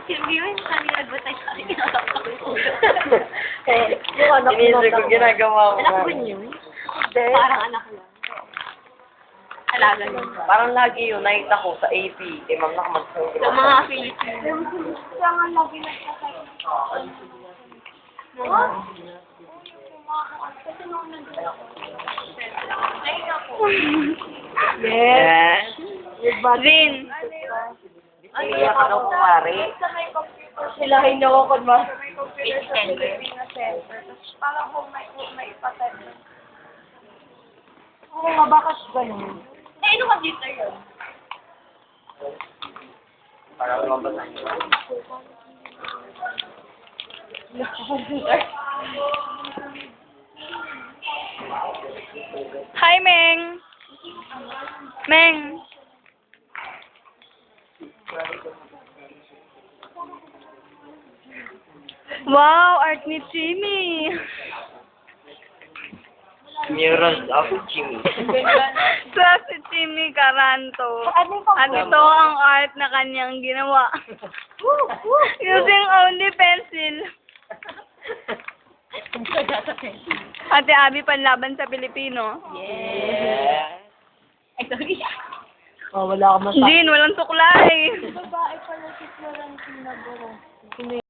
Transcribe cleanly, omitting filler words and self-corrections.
Hindi mo yung kanina advertise sa akin. Yung anak ko. Inisip ko ginagawa ko. Anak ko yun? Hindi. Parang anak ko lang. Alaga yun. Parang lagi yun, nakita ko sa AP. Kay ma'am na mag-survey. Sa mga Filipino. Siya nga lagi nagkakay. Yes. Zin. Iiyak ka daw kumari. Silahin niyo ako kung mas. Center. Parang kung may ipatay. Oo nga, bakit ganun? Eh, ano ka dito yun? Para lumabas na yun. Hi, Meng. Meng. Wow, art ni Jimmy. Murals of Jimmy. Sa si Jimmy Caranto. At ito ang art na kanyang ginawa. Using only pencil. Ate Abby, panlaban sa Pilipino. Yes. Ay, sorry. Oh, wala ka masabi. Jin, walang suklay. Babae pala si Florentino Boro.